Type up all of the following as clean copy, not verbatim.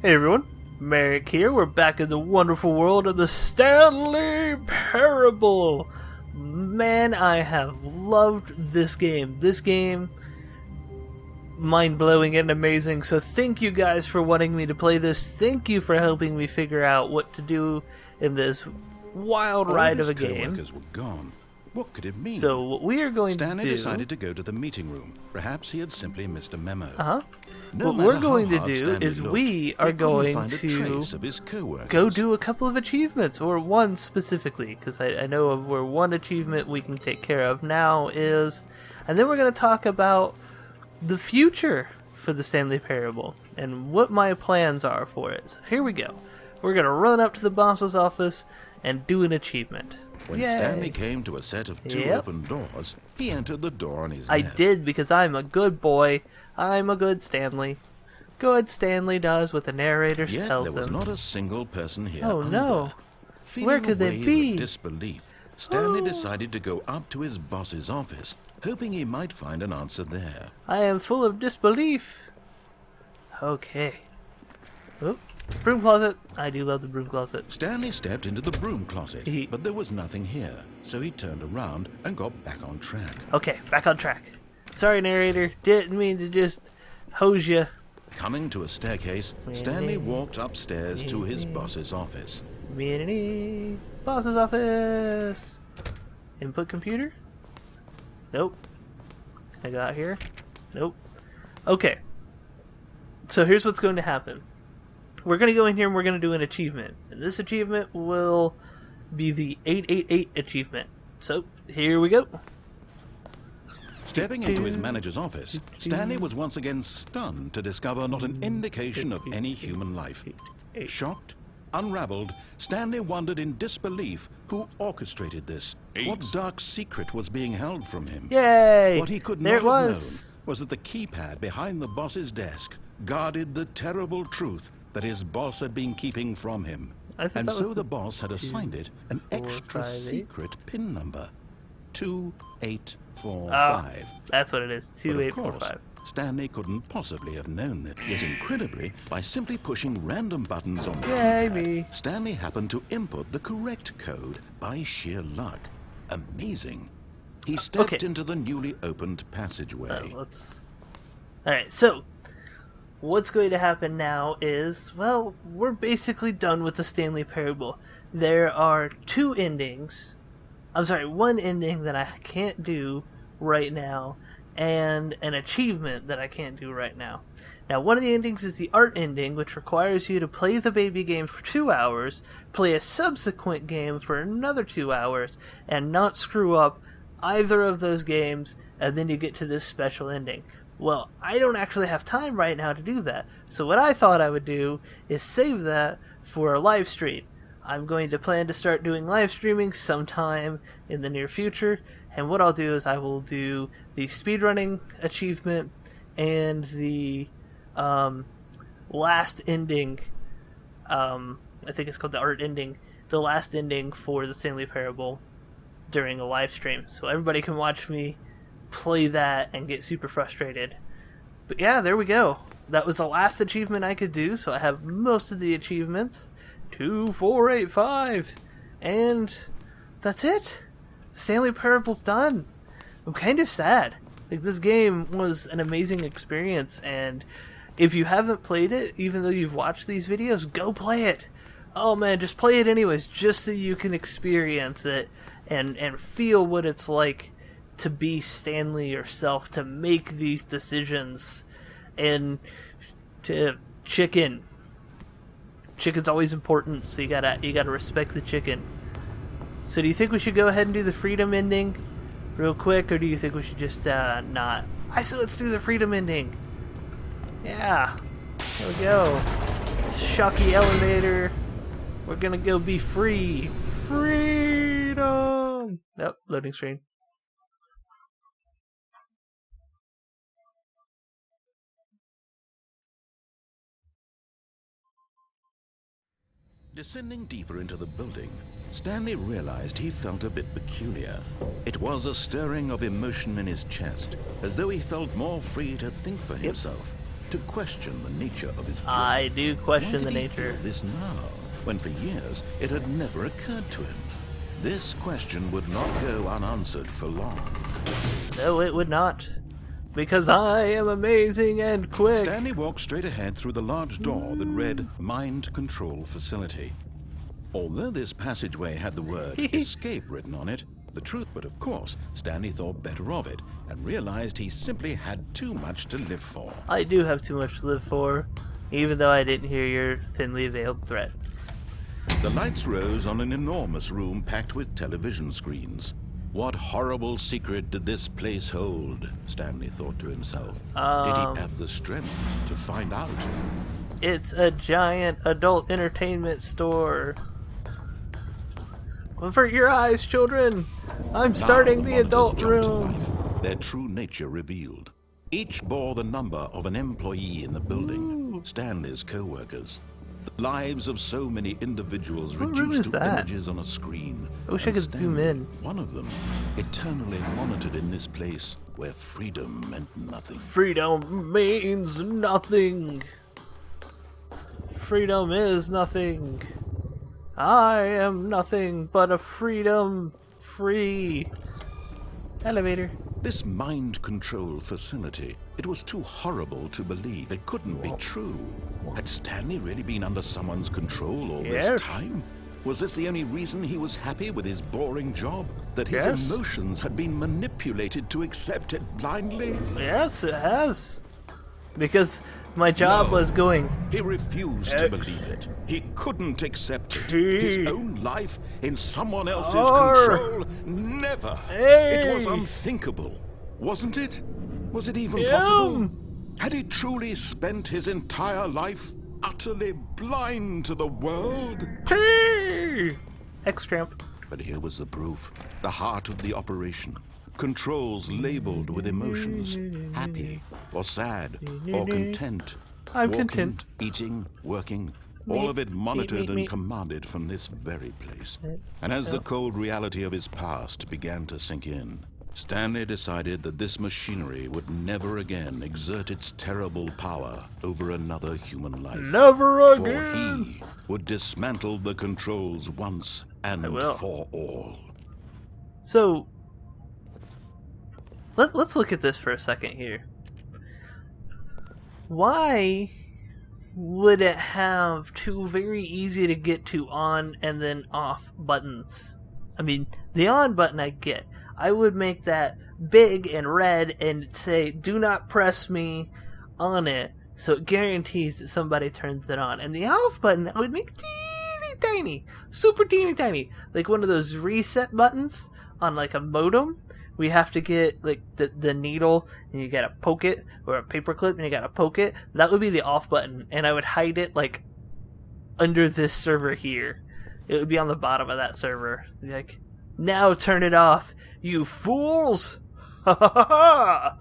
Hey everyone, Merrick here. We're back in the wonderful world of the Stanley Parable. Man, I have loved this game. This game, mind-blowing and amazing. So thank you guys for wanting me to play this. Thank you for helping me figure out what to do in this wild ride of a game. Co-workers were gone. What could it mean? So what we are going Stanley to do... decided to go to the meeting room. Perhaps he had simply missed a memo. What we're going to do is we are going to go do a couple of achievements, or one specifically, because I know of where one achievement we can take care of now is, and then we're going to talk about the future for the Stanley Parable and what my plans are for it. So here we go. We're going to run up to the boss's office and do an achievement. When Stanley came to a set of two open doors, he entered the door on his left. I did, because I'm a good boy. I'm a good Stanley. Good Stanley does what the narrator tells him. There was not a single person here. Oh no. Where could they be? With disbelief, Stanley decided to go up to his boss's office, hoping he might find an answer there. I am full of disbelief. Okay. Oop. Broom closet. I do love the broom closet. Stanley stepped into the broom closet, but there was nothing here, so he turned around and got back on track. Okay, back on track. Sorry, narrator. Didn't mean to just hose you. Coming to a staircase, Stanley walked upstairs to his boss's office. Boss's office. Input computer? Nope. I got here? Nope. Okay. So here's what's going to happen. We're going to go in here and we're going to do an achievement. And this achievement will be the 888 achievement. So, here we go. Stepping into his manager's office, Stanley was once again stunned to discover not an indication of any human life. Shocked, unraveled, Stanley wondered in disbelief who orchestrated this. What dark secret was being held from him? Yay! What he could not have known was that the keypad behind the boss's desk guarded the terrible truth that his boss had been keeping from him. And so the boss had assigned it an extra secret PIN number. 2845. That's what it is. 2845. But of course, Stanley couldn't possibly have known that. Yet incredibly, by simply pushing random buttons on the keypad, Stanley happened to input the correct code by sheer luck. Amazing. He stepped into the newly opened passageway. Alright, so what's going to happen now is, well, we're basically done with the Stanley Parable. There are two endings. I'm sorry, one ending that I can't do right now, and an achievement that I can't do right now. Now, one of the endings is the art ending, which requires you to play the baby game for 2 hours, play a subsequent game for another 2 hours, and not screw up either of those games, and then you get to this special ending. Well, I don't actually have time right now to do that, so what I thought I would do is save that for a live stream. I'm going to plan to start doing live streaming sometime in the near future, and what I'll do is I will do the speedrunning achievement and the last ending, I think it's called the art ending, the last ending for the Stanley Parable during a live stream, so everybody can watch me play that and get super frustrated. But yeah, there we go. That was the last achievement I could do, so I have most of the achievements. 2485, and that's it. Stanley Parable's done. I'm kind of sad. Like, this game was an amazing experience, and if you haven't played it, even though you've watched these videos, go play it. Oh man, just play it anyways, just so you can experience it and feel what it's like to be Stanley yourself, to make these decisions, and to chicken. Chicken's always important, so you gotta respect the chicken. So do you think we should go ahead and do the freedom ending real quick, or do you think we should just not? I say let's do the freedom ending. Yeah, there we go. Shocky elevator. We're gonna go be free. Freedom. Yep, loading screen. Descending deeper into the building, Stanley realized he felt a bit peculiar. It was a stirring of emotion in his chest, as though he felt more free to think for himself. to question the nature of his job. I do question Why the did he nature. feel this now, when for years it had never occurred to him? This question would not go unanswered for long. No, it would not. Because I am amazing and quick. Stanley walked straight ahead through the large door that read Mind Control Facility. Although this passageway had the word escape written on it, the truth, but of course, Stanley thought better of it and realized he simply had too much to live for. I do have too much to live for, even though I didn't hear your thinly veiled threat. The lights rose on an enormous room packed with television screens. What horrible secret did this place hold? Stanley thought to himself. Did he have the strength to find out? It's a giant adult entertainment store. Avert your eyes, children. I'm starting the adult room. Life, their true nature revealed. Each bore the number of an employee in the building, Stanley's co-workers. The lives of so many individuals reduced to images on a screen. I wish I could zoom in. One of them, eternally monitored in this place where freedom meant nothing. Freedom means nothing. Freedom is nothing. I am nothing but a freedom-free elevator. This mind control facility, it was too horrible to believe. It couldn't be true. Had Stanley really been under someone's control all this time? Was this the only reason he was happy with his boring job? That his emotions had been manipulated to accept it blindly? Yes, it has. Because my job was going... He refused to believe it. He couldn't accept it. His own life in someone else's control? Never. It was unthinkable. Wasn't it? Was it even possible? Had he truly spent his entire life utterly blind to the world? X-Tramp. But here was the proof. The heart of the operation. Controls labeled with emotions. Happy, or sad, or content. I'm Walking, content. Eating, working. All of it monitored and commanded from this very place. And as the cold reality of his past began to sink in, Stanley decided that this machinery would never again exert its terrible power over another human life. Never again! For he would dismantle the controls once and for all. So, let's look at this for a second here. Why would it have two very easy to get to on and then off buttons? I mean, the on button I get. I would make that big and red and say, do not press me on it, so it guarantees that somebody turns it on. And the off button I would make teeny tiny, super teeny tiny, like one of those reset buttons on like a modem. We have to get like the needle and you gotta poke it, or a paperclip and you gotta poke it. That would be the off button, and I would hide it like under this server here. It would be on the bottom of that server. Like, now turn it off, you fools! Ha ha ha ha!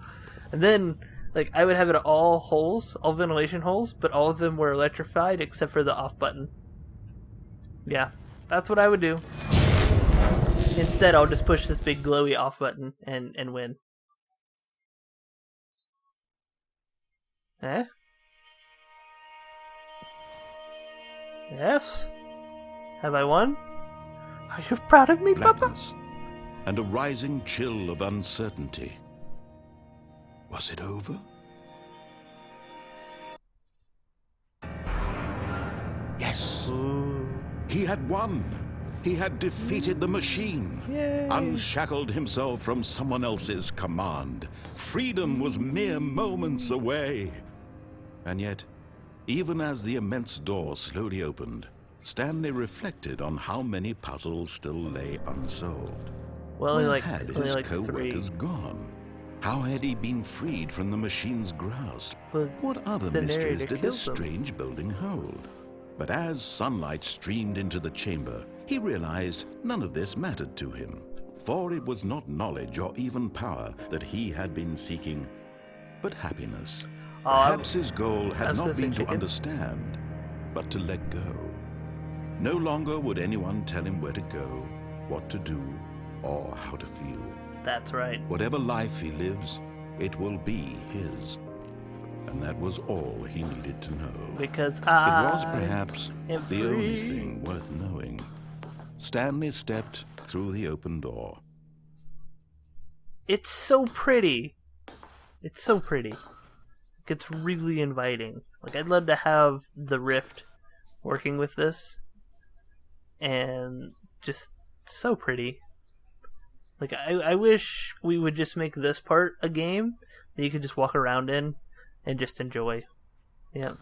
And then, like, I would have it all holes, all ventilation holes, but all of them were electrified except for the off button. Yeah, that's what I would do. Instead, I'll just push this big glowy off button and win. Eh? Yes? Have I won? Are you proud of me, Papa? Blackness and a rising chill of uncertainty. Was it over? Yes. Ooh. He had won. He had defeated the machine. Yay. Unshackled himself from someone else's command. Freedom was mere moments away. And yet, even as the immense door slowly opened, Stanley reflected on how many puzzles still lay unsolved. Well, Where had his only co-workers 3. gone? How had he been freed from the machine's grasp? But What other the mysteries narrator did this kills them. strange building hold? But as sunlight streamed into the chamber, he realized none of this mattered to him, for it was not knowledge or even power that he had been seeking, but happiness. Perhaps his goal had not been to understand, but to let go. No longer would anyone tell him where to go, what to do, or how to feel. That's right. Whatever life he lives, it will be his. and that was all he needed to know. Because it was perhaps am the free. only thing worth knowing. Stanley stepped through the open door. It's so pretty. It's so pretty. It's really inviting. Like, I'd love to have the Rift working with this. And just so pretty. Like, I wish we would just make this part a game that you could just walk around in and just enjoy. Yeah.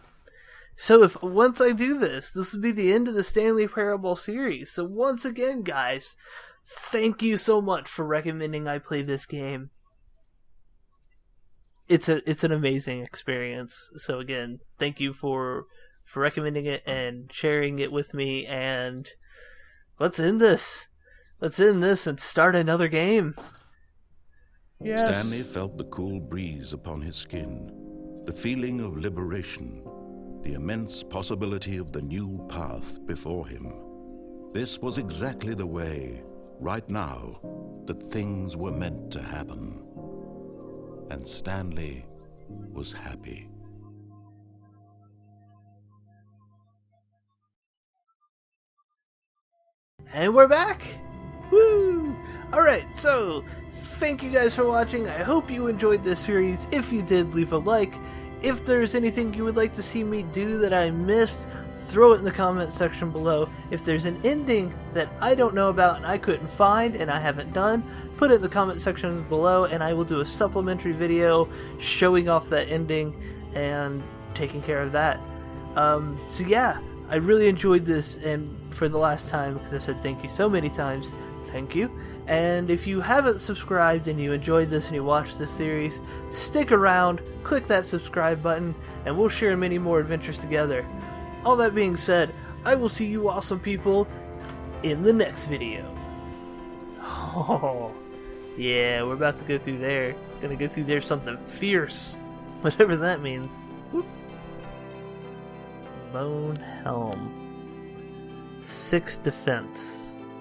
So if once I do this would be the end of the Stanley Parable series. So once again, guys, thank you so much for recommending I play this game. It's an amazing experience. So again, thank you for recommending it and sharing it with me, and let's end this. Let's end this and start another game. Yes. Stanley felt the cool breeze upon his skin, the feeling of liberation, the immense possibility of the new path before him. This was exactly the way, right now, that things were meant to happen. And Stanley was happy. And we're back! Woo! Alright, so thank you guys for watching. I hope you enjoyed this series. If you did, leave a like. If there's anything you would like to see me do that I missed, throw it in the comment section below. If there's an ending that I don't know about and I couldn't find and I haven't done, put it in the comment section below and I will do a supplementary video showing off that ending and taking care of that. So yeah, I really enjoyed this, and for the last time, because I've said thank you so many times, thank you. And if you haven't subscribed and you enjoyed this and you watched this series, stick around, click that subscribe button, and we'll share many more adventures together. All that being said, I will see you awesome people in the next video. Oh, yeah, we're about to go through there. Gonna go through there something fierce. Whatever that means. Whoop. Bone Helm. 6 defense.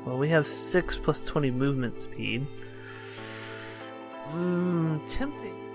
Well, we have 6 plus 20 movement speed. Tempting.